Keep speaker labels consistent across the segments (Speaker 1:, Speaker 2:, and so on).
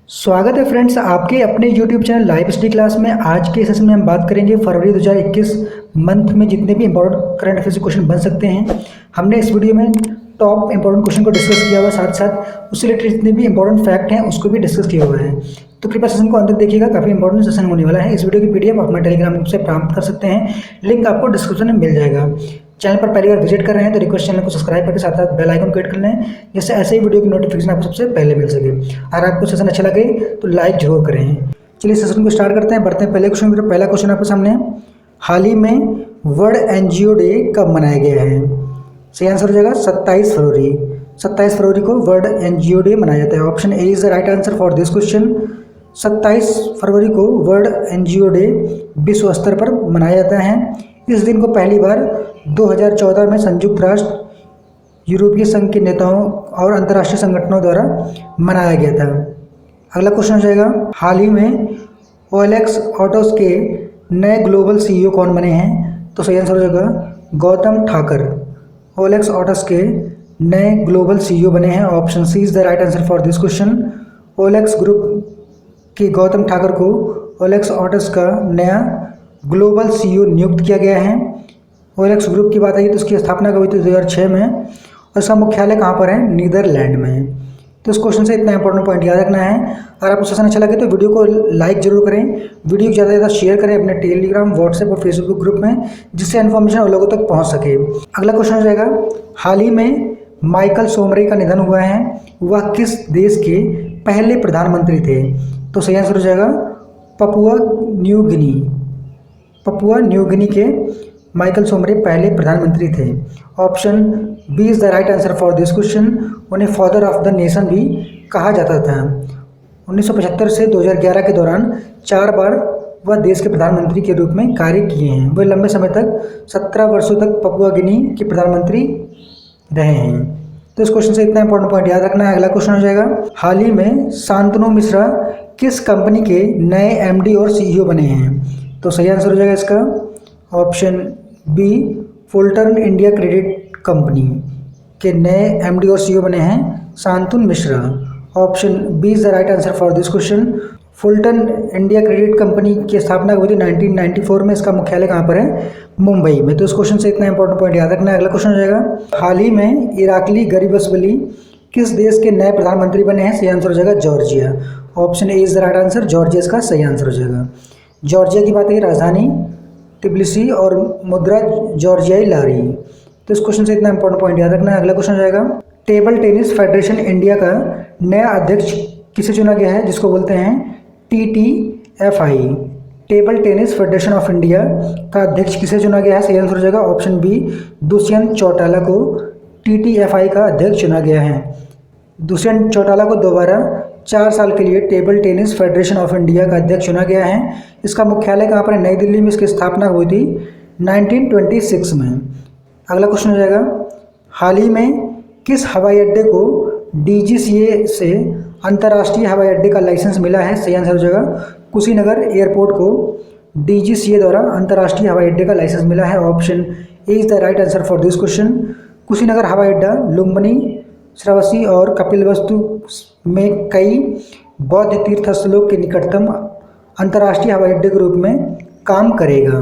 Speaker 1: स्वागत है फ्रेंड्स आपके अपने YouTube channel live study class में। आज के सेशन में हम बात करेंगे फरवरी 2021 मंथ में जितने भी इंपॉर्टेंट करंट अफेयर्स के क्वेश्चन बन सकते हैं। हमने इस वीडियो में टॉप इंपॉर्टेंट क्वेश्चन को डिस्कस किया हुआ, साथ साथ उससे रिलेटेड जितने भी इंपॉर्टेंट फैक्ट हैं उसको भी डिस्कस किया हुआ है। तो कृपया सेशन को अंदर देखिएगा, काफ़ी इंपॉर्टेंट सेशन होने वाला है। इस वीडियो की PDF आप हमारे टेलीग्राम ग्रुप से प्राप्त कर सकते हैं, लिंक आपको डिस्क्रिप्शन में मिल जाएगा। चैनल पर पहली बार विजिट कर रहे हैं तो रिक्वेस्ट चैनल को सब्सक्राइब करके साथ साथ बेल आइकन को हिट कर लें, जिससे ऐसे ही वीडियो की नोटिफिकेशन आपको सबसे पहले मिल सके। अगर आपको सेशन अच्छा लगे तो लाइक जरूर करें। चलिए सेशन को स्टार्ट करते हैं, बढ़ते हैं पहले क्वेश्चन की। पहला क्वेश्चन आपके सामने, हाल ही में वर्ल्ड एनजीओ डे कब मनाया गया है? सही आंसर हो जाएगा 27 फरवरी। 27 फरवरी को वर्ल्ड एनजीओ डे मनाया जाता है। Option A is the right answer for this question. 27 फरवरी को वर्ल्ड एनजीओ डे विश्व स्तर पर मनाया जाता है। इस दिन को पहली बार 2014 में संयुक्त राष्ट्र, यूरोपीय संघ के नेताओं और अंतर्राष्ट्रीय संगठनों द्वारा मनाया गया था। अगला क्वेश्चन हो जाएगा, हाल ही में OLX ऑटोस के नए ग्लोबल CEO कौन बने हैं? तो सही आंसर हो जाएगा गौतम ठाकर। OLX ऑटोस के नए ग्लोबल CEO बने हैं। Option C is the right answer for this question. OLX group के गौतम ठाकर को OLX ऑटोस का नया ग्लोबल CEO नियुक्त किया गया है। OLX ग्रुप की बात आई तो उसकी स्थापना हुई थी 2006 में और इसका मुख्यालय कहाँ पर है? नीदरलैंड में। तो इस क्वेश्चन से इतना इंपॉर्टेंट पॉइंट याद रखना है। अगर आपको सेशन अच्छा लगे तो वीडियो को लाइक जरूर करें, वीडियो को ज़्यादा से ज़्यादा शेयर करें अपने टेलीग्राम, व्हाट्सएप और फेसबुक ग्रुप में, जिससे इन्फॉर्मेशन और लोगों तक पहुँच सके। अगला क्वेश्चन हो जाएगा, हाल ही में माइकल सोमरे का निधन हुआ है, वह किस देश के पहले प्रधानमंत्री थे? तो सही आंसर हो जाएगा Papua New Guinea. Papua New Guinea के माइकल सोमरे पहले प्रधानमंत्री थे। Option B is the right answer for this question. उन्हें फादर ऑफ द नेशन भी कहा जाता था। 1975 से 2011 के दौरान 4 बार वह देश के प्रधानमंत्री के रूप में कार्य किए हैं। वह लंबे समय तक 17 वर्षों तक पपुआ गिनी के प्रधानमंत्री रहे हैं। तो इस क्वेश्चन से इतना इंपॉर्टेंट पॉइंट याद रखना है। अगला क्वेश्चन हो जाएगा, हाल ही में शांतनु मिश्रा किस कंपनी के नए MD और CEO बने हैं? तो सही आंसर हो जाएगा इसका option B, Fullerton India credit company के नए MD और CEO बने हैं Shantanu Mishra. Option B is the right answer for this question. Fullerton India credit company की स्थापना हुई थी 1994 में। इसका मुख्यालय कहाँ पर है? मुंबई में। तो इस क्वेश्चन से इतना इंपॉर्टेंट पॉइंट याद रखना है। अगला क्वेश्चन हो जाएगा, हाल ही में इराकली गरिबसवली किस देश के नए प्रधानमंत्री बने हैं? सही आंसर हो जाएगा Georgia. Option A is the right answer, Georgia इसका सही आंसर हो जाएगा। जॉर्जिया की बात है, राजधानी तिब्लिसी और मुद्रा जॉर्जियाई लारी। तो इस क्वेश्चन से इतना इंपॉर्टेंट पॉइंट याद रखना है। अगला क्वेश्चन हो जाएगा, टेबल टेनिस फेडरेशन इंडिया का नया अध्यक्ष किसे चुना गया है, जिसको बोलते हैं TTFI? Table tennis federation of India का अध्यक्ष किसे चुना गया है? सही आंसर हो जाएगा ऑप्शन बी, दुष्यंत चौटाला को TTFI का अध्यक्ष चुना गया है। दुष्यंत चौटाला को दोबारा 4 साल के लिए table tennis federation of India का अध्यक्ष चुना गया है। इसका मुख्यालय कहाँ पर है? नई दिल्ली में। इसकी स्थापना हुई थी 1926 में। अगला क्वेश्चन हो जाएगा, हाल ही में किस हवाई अड्डे को DGCA से अंतर्राष्ट्रीय हवाई अड्डे का लाइसेंस मिला है? सही आंसर हो जाएगा कुशीनगर एयरपोर्ट को DGCA द्वारा अंतर्राष्ट्रीय हवाई अड्डे का लाइसेंस मिला है। Option A is the right answer for this question. Kushinagar हवाई अड्डा लुम्बिनी, श्रावस्ती और कपिलवस्तु में कई बौद्ध तीर्थ स्थलों के निकटतम अंतर्राष्ट्रीय हवाई अड्डे के रूप में काम करेगा।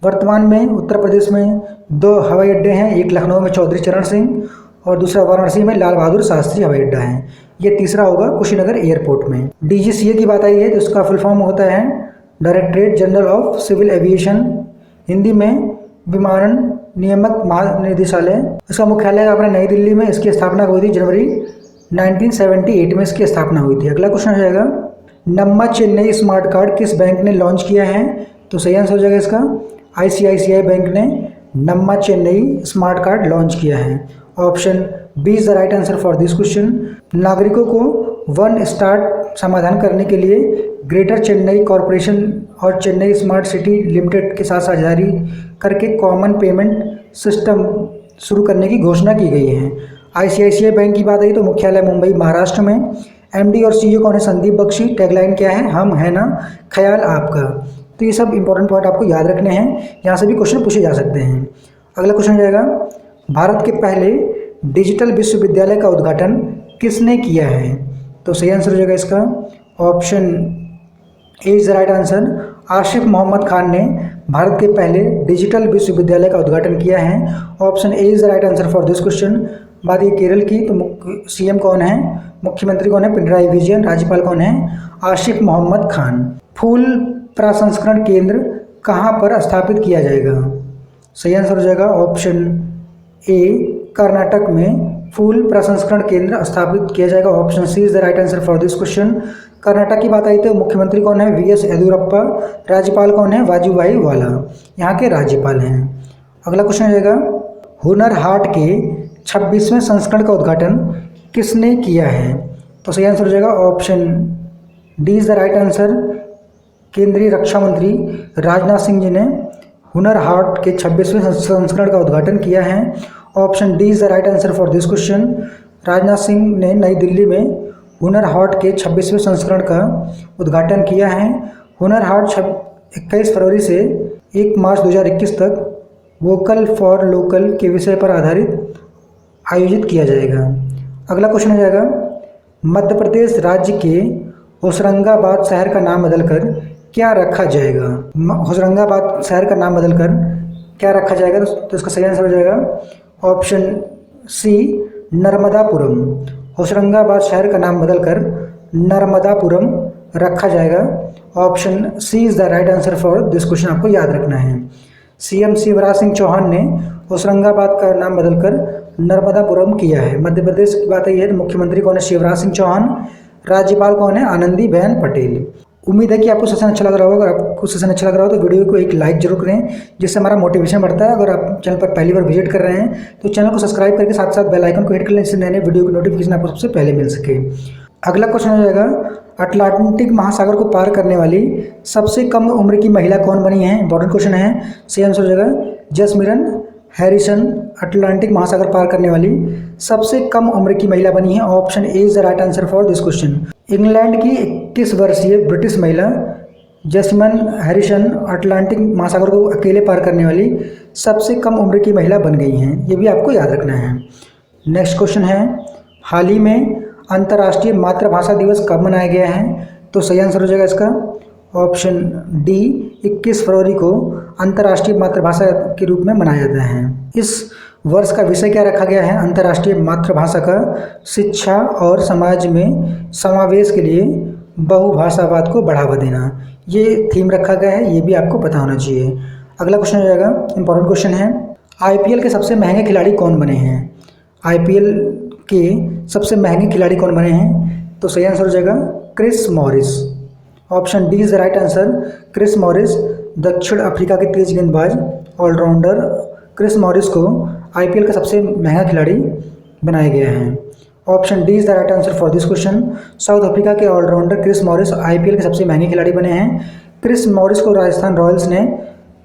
Speaker 1: वर्तमान में उत्तर प्रदेश में 2 हवाई अड्डे हैं, एक लखनऊ में चौधरी चरण सिंह और दूसरा वाराणसी में लाल बहादुर शास्त्री हवाई अड्डा है। ये तीसरा होगा कुशीनगर एयरपोर्ट में। DGCA की बात आई है तो उसका फुल फॉर्म होता है directorate general of civil aviation, Hindi में विमानन नियामक महानिदेशालय। इसका मुख्यालय अपने नई दिल्ली में। इसकी स्थापना हुई थी जनवरी 1978 में इसकी स्थापना हुई थी। अगला क्वेश्चन हो जाएगा, नम्मा चेन्नई स्मार्ट कार्ड किस बैंक ने लॉन्च किया है? तो सही आंसर हो जाएगा इसका ICICI बैंक ने Namma Chennai smart card launch किया है। Option B is the right answer for this question. नागरिकों को वन स्टार्ट समाधान करने के लिए ग्रेटर चेन्नई कॉरपोरेशन और चेन्नई स्मार्ट सिटी लिमिटेड के साथ साझेदारी करके कॉमन पेमेंट सिस्टम शुरू करने की घोषणा की गई है। ICICI बैंक की बात आई तो मुख्यालय मुंबई महाराष्ट्र में। MD और CEO कौन है? संदीप बख्शी। टैगलाइन क्या है? हम है ना, ख्याल आपका। तो ये सब इंपॉर्टेंट पॉइंट आपको याद रखने हैं, यहाँ से भी क्वेश्चन पूछे जा सकते हैं। अगला क्वेश्चन हो जाएगा, भारत के पहले डिजिटल विश्वविद्यालय का उद्घाटन किसने किया है? तो सही आंसर हो जाएगा इसका option A is the right answer. Asif Mohammad Khan ने भारत के पहले डिजिटल विश्वविद्यालय का उद्घाटन किया है। Option A is the right answer for this question. बात है केरल की, तो सीएम कौन है, मुख्यमंत्री कौन है, पिनराई विजयन। राज्यपाल कौन है, आसिफ मोहम्मद खान। फूल प्रसंस्करण केंद्र कहाँ पर स्थापित किया जाएगा? सही आंसर हो जाएगा ऑप्शन ए, कर्नाटक में फूल प्रसंस्करण केंद्र स्थापित किया जाएगा। Option C is the right answer for this question. Karnataka की बात आई तो मुख्यमंत्री कौन है, वी एस येदियुरप्पा। राज्यपाल कौन है, वाजूभाई वाला, यहाँ के राज्यपाल हैं। अगला क्वेश्चन हो जाएगा, हुनर हाट के 26वें संस्करण का उद्घाटन किसने किया है? तो सही आंसर हो जाएगा option D is the right answer. केंद्रीय रक्षा मंत्री राजनाथ सिंह जी ने हुनर हाट के 26वें संस्करण का उद्घाटन किया है। Option D is the right answer for this question. Rajnath Singh ने नई दिल्ली में हुनर हाट के 26वें संस्करण का उद्घाटन किया है। हुनर हाट 21 फरवरी से 1 मार्च 2021 तक वोकल फॉर लोकल के विषय पर आधारित आयोजित किया जाएगा। अगला क्वेश्चन हो जाएगा, मध्य प्रदेश राज्य के होशंगाबाद शहर का नाम बदलकर क्या रखा जाएगा? होशंगाबाद शहर का नाम बदलकर क्या रखा जाएगा? तो इसका सही आंसर हो जाएगा ऑप्शन सी, नर्मदापुरम। होशंगाबाद शहर का नाम बदलकर नर्मदापुरम रखा जाएगा। Option C is the right answer for this question, आपको याद रखना है। सीएम शिवराज सिंह चौहान ने होशंगाबाद का नाम बदलकर नर्मदापुरम किया है। मध्य प्रदेश की बात आई है तो मुख्यमंत्री कौन है, शिवराज सिंह चौहान। राज्यपाल कौन है, आनंदीबेन पटेल। उम्मीद है कि आपको सेशन अच्छा लग रहा होगा। अगर आपको सेशन अच्छा लग रहा हो तो वीडियो को एक लाइक जरूर करें, जिससे हमारा मोटिवेशन बढ़ता है। अगर आप चैनल पर पहली बार विजिट कर रहे हैं तो चैनल को सब्सक्राइब करके साथ साथ बेल आइकन को हिट कर लें, जिससे नए नए वीडियो की नोटिफिकेशन आपको सबसे पहले मिल सके। अगला क्वेश्चन हो जाएगा, अटलांटिक महासागर को पार करने वाली सबसे कम उम्र की महिला कौन बनी है? इंपॉर्टेंट क्वेश्चन है। सही आंसर हो जाएगा जसमिरन हैरिसन। अटलांटिक महासागर पार करने वाली सबसे कम उम्र की महिला बनी है। Option A is the right answer for this question. England की 21 वर्षीय ब्रिटिश महिला जसमिन हैरिसन अटलांटिक महासागर को अकेले पार करने वाली सबसे कम उम्र की महिला बन गई हैं। ये भी आपको याद रखना है। नेक्स्ट क्वेश्चन है, हाल ही में अंतर्राष्ट्रीय मातृभाषा दिवस कब मनाया गया है? तो सही आंसर हो जाएगा इसका ऑप्शन डी, 21 फरवरी को अंतर्राष्ट्रीय मातृभाषा के रूप में मनाया जाता है। इस वर्ष का विषय क्या रखा गया है अंतर्राष्ट्रीय मातृभाषा का? शिक्षा और समाज में समावेश के लिए बहुभाषावाद को बढ़ावा देना, ये थीम रखा गया है। ये भी आपको पता होना चाहिए। अगला क्वेश्चन हो जाएगा, इंपॉर्टेंट क्वेश्चन है, आईपीएल के सबसे महंगे खिलाड़ी कौन बने हैं? आईपीएल के सबसे महंगे खिलाड़ी कौन बने हैं? तो सही आंसर हो जाएगा Chris Morris. Option D is the right answer. Chris Morris दक्षिण अफ्रीका के तेज गेंदबाज ऑलराउंडर क्रिस मॉरिस को आईपीएल का सबसे महंगा खिलाड़ी बनाया गया है। Option D is the right answer for this question. South Africa के ऑलराउंडर क्रिस मॉरिस आईपीएल के सबसे महंगे खिलाड़ी बने हैं। क्रिस मॉरिस को राजस्थान रॉयल्स ने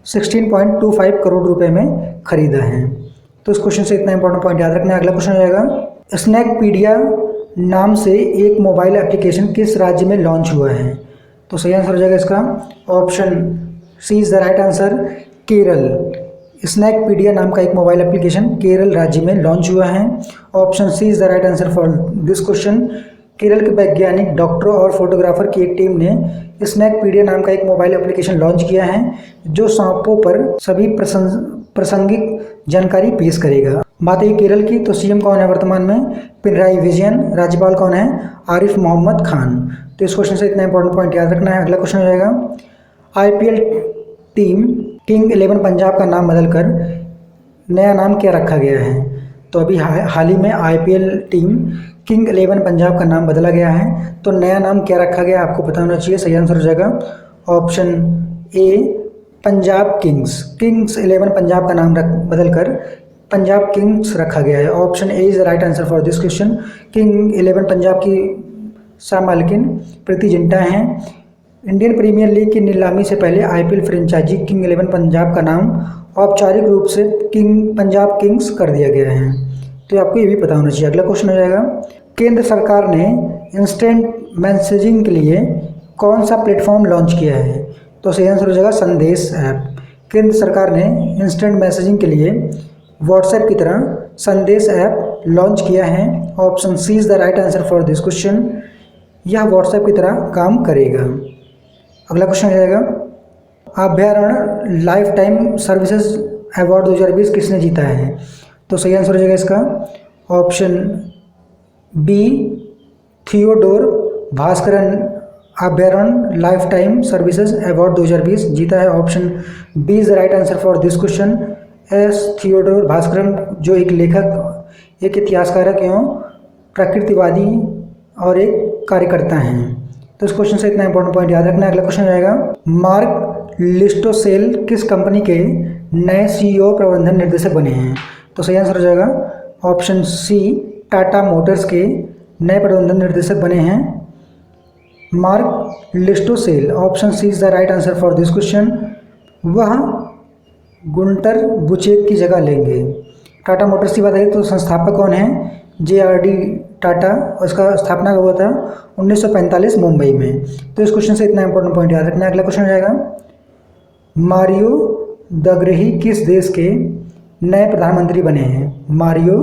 Speaker 1: 16.25 करोड़ रुपए में खरीदा है। तो इस क्वेश्चन से इतना इंपॉर्टेंट पॉइंट याद रखना है। अगला क्वेश्चन हो जाएगा, स्नैकपीडिया नाम से एक मोबाइल एप्लीकेशन किस राज्य में लॉन्च हुआ है? तो सही आंसर हो जाएगा इसका option C is the right answer, Kerala. Snackpedia नाम का एक मोबाइल एप्लीकेशन केरल राज्य में लॉन्च हुआ है। Option C is the right answer for this question. Kerala के वैज्ञानिक, डॉक्टरों और फोटोग्राफर की एक टीम ने स्नैकपीडिया नाम का एक मोबाइल एप्लीकेशन लॉन्च किया है, जो सांपों पर सभी प्रासंगिक जानकारी पेश करेगा। बात है केरल की, तो सीएम कौन है वर्तमान में? पिनराई विजयन। राज्यपाल कौन है? आरिफ मोहम्मद खान। तो इस क्वेश्चन से इतना इंपॉर्टेंट पॉइंट याद रखना है। अगला क्वेश्चन हो जाएगा, आईपीएल टीम किंग 11 पंजाब का नाम बदलकर नया नाम क्या रखा गया है? तो अभी हाल ही में आईपीएल टीम किंग 11 पंजाब का नाम बदला गया है, तो नया नाम क्या रखा गया आपको पता होना चाहिए। सही आंसर हो जाएगा option A, Punjab Kings. Kings 11 Punjab का नाम बदलकर पंजाब किंग्स रखा गया है। Option A is the right answer for this question. King 11 Punjab की शाह मालकिन प्रीति जिंटा हैं। इंडियन प्रीमियर लीग की नीलामी से पहले आईपीएल फ्रेंचाइजी किंग 11 पंजाब का नाम औपचारिक रूप से पंजाब किंग्स कर दिया गया है। तो आपको ये भी पता होना चाहिए। अगला क्वेश्चन हो जाएगा, केंद्र सरकार ने इंस्टेंट मैसेजिंग के लिए कौन सा प्लेटफॉर्म लॉन्च किया है? तो सही आंसर हो जाएगा संदेश ऐप। केंद्र सरकार ने इंस्टेंट मैसेजिंग के लिए व्हाट्सएप की तरह संदेश ऐप लॉन्च किया है। Option C is the right answer for this question. यह व्हाट्सएप की तरह काम करेगा। अगला क्वेश्चन आ जाएगा, अभयारण्य लाइफ टाइम सर्विसेज अवार्ड 2020 किसने जीता है? तो सही आंसर हो जाएगा इसका ऑप्शन बी, थियोडोर भास्करन अभयारण्य लाइफ टाइम सर्विसेज अवार्ड 2020 जीता है। Option B is the right answer for this question. S Theodore Bhaskaran जो एक लेखक, एक इतिहासकारक एवं प्रकृतिवादी और एक कार्यकर्ता हैं। तो इस क्वेश्चन से इतना इंपॉर्टेंट पॉइंट याद रखना है। अगला क्वेश्चन आएगा, मार्क लिस्टोसेल किस कंपनी के नए सीईओ प्रबंधन निर्देशक बने हैं? तो सही आंसर हो जाएगा ऑप्शन सी, टाटा मोटर्स के नए प्रबंधन निर्देशक बने हैं Marc Llistosella. Option C is the right answer for this question. वह गुंटर बुचेक की जगह लेंगे। टाटा मोटर्स की बात है तो संस्थापक कौन है? JRD टाटा, और इसका स्थापना हुआ था 1945 मुंबई में। तो इस क्वेश्चन से इतना इंपॉर्टेंट पॉइंट याद रखना है। अगला क्वेश्चन हो जाएगा, मारियो दग्रही किस देश के नए प्रधानमंत्री बने हैं? मारियो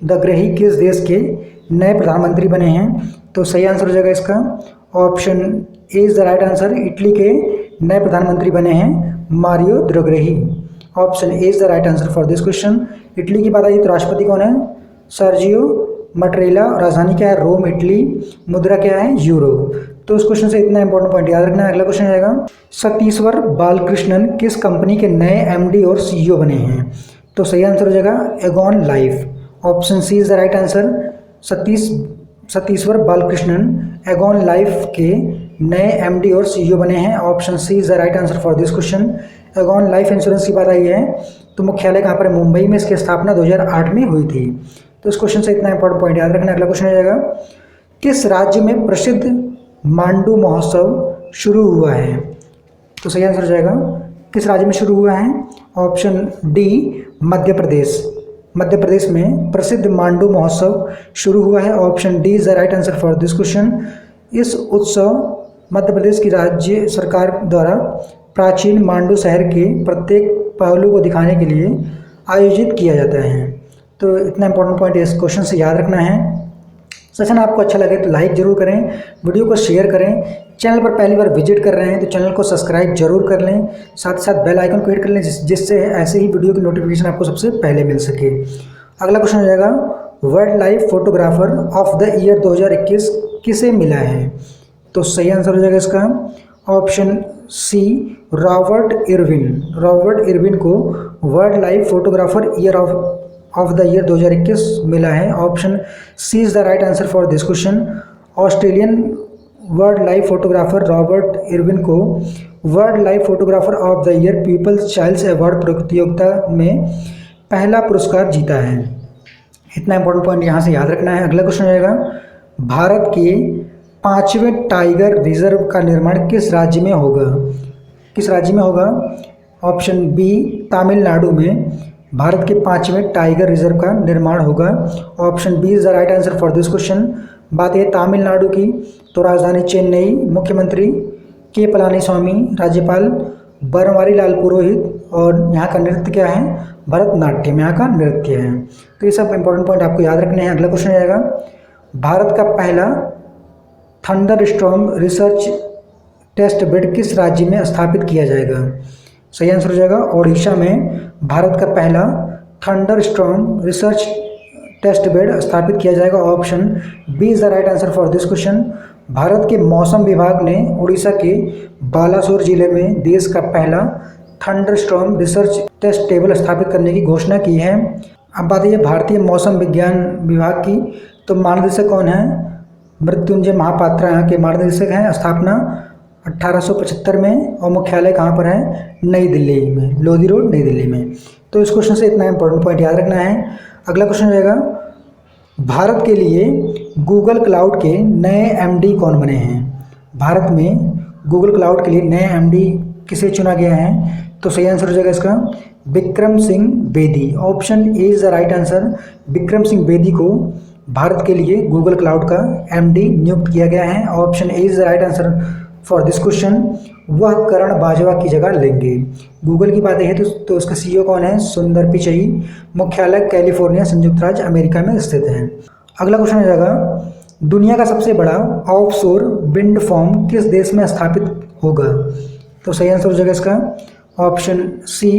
Speaker 1: दग्रही किस देश के नए प्रधानमंत्री बने हैं? तो सही आंसर हो जाएगा इसका option A is the right answer. Italy के नए प्रधानमंत्री बने हैं Mario Draghi. Option A is the right answer for this question. Italy की बात आई तो राष्ट्रपति कौन है? Sergio Mattarella. राजधानी क्या है? Rome, Italy. मुद्रा क्या है? यूरो। तो इस क्वेश्चन से इतना इंपॉर्टेंट पॉइंट याद रखना है। अगला क्वेश्चन आएगा, सतीश्वर बालकृष्णन किस कंपनी के नए MD और CEO बने हैं? तो सही आंसर हो जाएगा Aegon life. Option C is the right answer. Satishwar Balakrishnan Aegon life के नए MD और CEO बने हैं। Option C is the right answer for this question. Aegon life insurance की बात आई है तो मुख्यालय कहाँ पर है? मुंबई में। इसकी स्थापना 2008 में हुई थी। तो इस क्वेश्चन से इतना इंपॉर्टेंट पॉइंट याद रखना। अगला क्वेश्चन आ जाएगा, किस राज्य में प्रसिद्ध मांडू महोत्सव शुरू हुआ है? तो सही आंसर हो जाएगा किस राज्य में शुरू हुआ है? Option D, Madhya Pradesh. मध्य प्रदेश में प्रसिद्ध मांडू महोत्सव शुरू हुआ है। Option D is the right answer for this question. इस उत्सव मध्य प्रदेश की राज्य सरकार द्वारा प्राचीन मांडू शहर के प्रत्येक पहलू को दिखाने के लिए आयोजित किया जाता है। तो इतना इंपॉर्टेंट पॉइंट इस क्वेश्चन से याद रखना है। सेशन आपको अच्छा लगे तो लाइक जरूर करें, वीडियो को शेयर करें। चैनल पर पहली बार विजिट कर रहे हैं तो चैनल को सब्सक्राइब जरूर कर लें, साथ ही साथ बेल आइकन को हिट कर लें जिससे ऐसे ही वीडियो की नोटिफिकेशन आपको सबसे पहले मिल सके। अगला क्वेश्चन हो जाएगा, wild life photographer of the year 2021 किसे मिला है? तो सही आंसर हो जाएगा इसका option C, Robert Irwin. Robert Irwin को wildlife photographer year of the year 2021 मिला है। Option C is the right answer for this question. Australian wildlife photographer Robert Irwin को wildlife photographer of the year people's चाइल्ड्स award प्रतियोगिता में पहला पुरस्कार जीता है। इतना इंपॉर्टेंट पॉइंट यहाँ से याद रखना है। अगला क्वेश्चन आएगा, भारत के 5वें टाइगर रिजर्व का निर्माण किस राज्य में होगा? किस राज्य में होगा? ऑप्शन बी, तमिलनाडु में भारत के 5वें टाइगर रिजर्व का निर्माण होगा। Option B is the right answer for this question. बात है तमिलनाडु की तो राजधानी चेन्नई, मुख्यमंत्री के पलानीस्वामी, राज्यपाल बनवारी लाल पुरोहित, और यहाँ का नृत्य क्या है? भरतनाट्यम यहाँ का नृत्य है। तो ये सब इंपॉर्टेंट पॉइंट आपको याद रखने हैं। अगला क्वेश्चन आएगा, भारत का पहला thunderstorm research test bed किस राज्य में स्थापित किया जाएगा? सही आंसर हो जाएगा ओडिशा में भारत का पहला thunderstorm research test bed स्थापित किया जाएगा। Option B is the right answer for this question. भारत के मौसम विभाग ने उड़ीसा के बालासोर जिले में देश का पहला thunderstorm research test table स्थापित करने की घोषणा की है। अब बात है भारतीय मौसम विज्ञान विभाग की, तो महानिदेशक कौन है? मृत्युंजय महापात्रा यहाँ के महानिदेशक हैं। स्थापना 1875 में और मुख्यालय कहाँ पर है? नई दिल्ली में, लोधी रोड, नई दिल्ली में। तो इस क्वेश्चन से इतना इंपॉर्टेंट पॉइंट याद रखना है। अगला क्वेश्चन रहेगा, भारत के लिए गूगल क्लाउड के नए MD कौन बने हैं? भारत में गूगल क्लाउड के लिए नए MD किसे चुना गया है? तो सही आंसर हो जाएगा इसका Vikram Singh Bedi. Option A is the right answer. Vikram Singh Bedi को भारत के लिए गूगल क्लाउड का MD नियुक्त किया गया है। Option A is the right answer for this question. वह करण बाजवा की जगह लेंगे। गूगल की बात है तो उसका CEO कौन है? सुंदर पिचई। मुख्यालय कैलिफोर्निया, संयुक्त राज्य अमेरिका में स्थित है। अगला क्वेश्चन आ जाएगा, दुनिया का सबसे बड़ा ऑफशोर विंड फार्म किस देश में स्थापित होगा? तो सही आंसर हो जाएगा इसका ऑप्शन सी,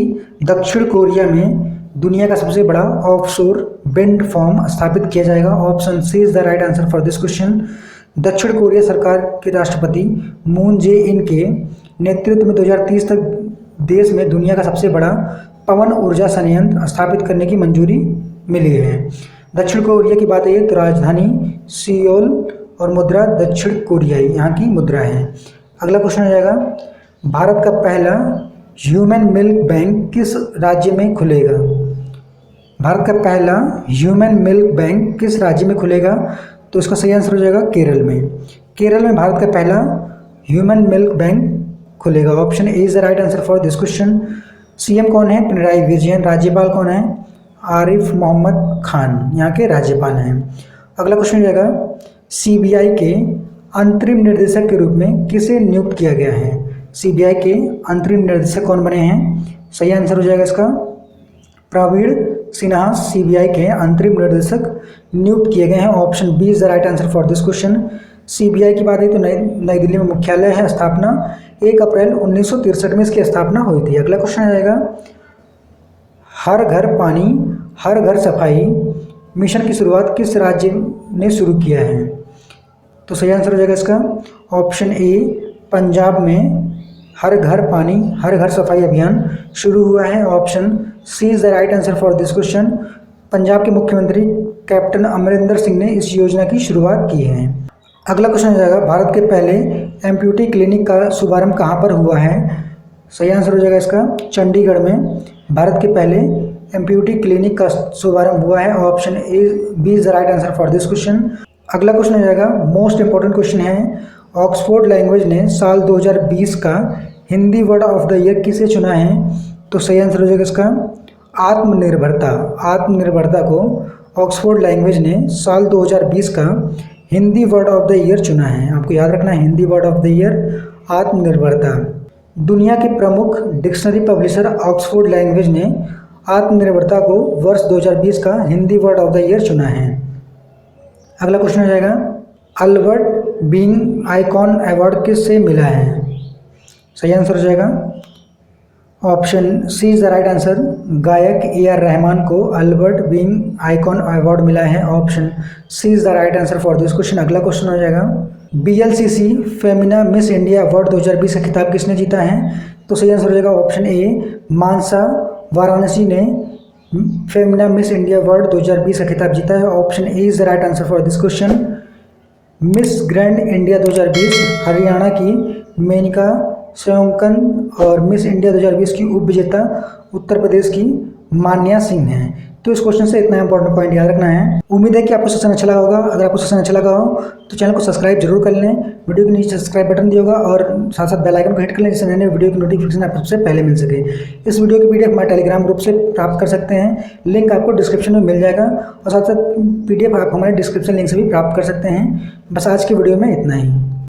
Speaker 1: दक्षिण कोरिया में दुनिया का सबसे बड़ा ऑफशोर विंड फार्म स्थापित किया जाएगा। Option C is the right answer for this question. दक्षिण कोरिया सरकार के राष्ट्रपति मून जे इन के नेतृत्व में 2030 तक देश में दुनिया का सबसे बड़ा पवन ऊर्जा संयंत्र स्थापित करने की मंजूरी मिली है। दक्षिण कोरिया की बात है तो राजधानी सियोल और मुद्रा दक्षिण कोरियाई यहाँ की मुद्रा है। अगला क्वेश्चन हो जाएगा, भारत का पहला ह्यूमन मिल्क बैंक किस राज्य में खुलेगा? भारत का पहला ह्यूमन मिल्क बैंक किस राज्य में खुलेगा? तो इसका सही आंसर हो जाएगा केरल में। केरल में भारत का पहला ह्यूमन मिल्क बैंक खुलेगा। Option A is the right answer for this question. CM कौन है? पिनराई विजयन। राज्यपाल कौन है? आरिफ मोहम्मद खान यहाँ के राज्यपाल हैं। अगला क्वेश्चन हो जाएगा, सीबीआई के अंतरिम निदेशक के रूप में किसे नियुक्त किया गया है? सीबीआई के अंतरिम निदेशक कौन बने हैं? सही आंसर हो जाएगा इसका प्रवीण सिन्हा सीबीआई के अंतरिम निदेशक नियुक्त किए गए हैं। Option B is the right answer for this question. CBI की बात है तो नई दिल्ली में मुख्यालय है। स्थापना 1 अप्रैल 1963 में इसकी स्थापना हुई थी। अगला क्वेश्चन आ जाएगा, हर घर पानी हर घर सफाई मिशन की शुरुआत किस राज्य ने शुरू किया है? तो सही आंसर हो जाएगा इसका ऑप्शन ए, पंजाब में हर घर पानी हर घर सफाई अभियान शुरू हुआ है। Option C is the right answer for this question. Punjab के मुख्यमंत्री कैप्टन अमरिंदर सिंह ने इस योजना की शुरुआत की है। अगला क्वेश्चन हो जाएगा, भारत के पहले एम्प्यूटी क्लिनिक का शुभारंभ कहाँ पर हुआ है? सही आंसर हो जाएगा इसका चंडीगढ़ में भारत के पहले एम्प्यूटी क्लिनिक का शुभारंभ हुआ है। Option A B is the right answer for this question. अगला क्वेश्चन हो जाएगा, मोस्ट इंपॉर्टेंट क्वेश्चन है, ऑक्सफोर्ड लैंग्वेज ने साल 2020 का Hindi word of the year किसे चुना है? तो सही आंसर हो जाएगा इसका आत्मनिर्भरता। आत्मनिर्भरता को ऑक्सफोर्ड लैंग्वेज ने साल 2020 का Hindi word of the year चुना है। आपको याद रखना है Hindi word of the year आत्मनिर्भरता। दुनिया के प्रमुख डिक्शनरी पब्लिशर ऑक्सफोर्ड लैंग्वेज ने आत्मनिर्भरता को वर्ष 2020 का Hindi word of the year चुना है। अगला क्वेश्चन हो जाएगा, अल्बर्ट बीइंग आइकॉन अवार्ड किससे मिला है? सही आंसर हो जाएगा option C is the right answer. गायक AR रहमान को अल्बर्ट बीइंग आइकॉन अवार्ड मिला है। Option C is the right answer for this question. अगला क्वेश्चन हो जाएगा, BLCC Femina miss India award 2020 का खिताब किसने जीता है? तो सही आंसर हो जाएगा ऑप्शन ए, मानसा वाराणसी ने फेमिना मिस इंडिया अवार्ड 2020 का खिताब जीता है। Option A is the right answer for this question. Miss grand India 2020 Haryana की मेनका श्योंकन और मिस इंडिया 2020 की उप विजेता उत्तर प्रदेश की मान्या सिंह हैं। तो इस क्वेश्चन से इतना इंपॉर्टेंट पॉइंट याद रखना है। उम्मीद है कि आपको सेशन अच्छा लगा होगा। अगर आपको सेशन अच्छा लगा हो तो चैनल को सब्सक्राइब जरूर कर लें, वीडियो के नीचे सब्सक्राइब बटन दिया होगा और साथ साथ बेल आइकन को हिट कर लें जिससे नए नए वीडियो की नोटिफिकेशन आप सबसे पहले मिल सके। इस वीडियो की PDF हमारे टेलीग्राम ग्रुप से प्राप्त कर सकते हैं, लिंक आपको डिस्क्रिप्शन में मिल जाएगा और साथ साथ PDF आप हमारे डिस्क्रिप्शन लिंक से भी प्राप्त कर सकते हैं। बस आज की वीडियो में इतना ही।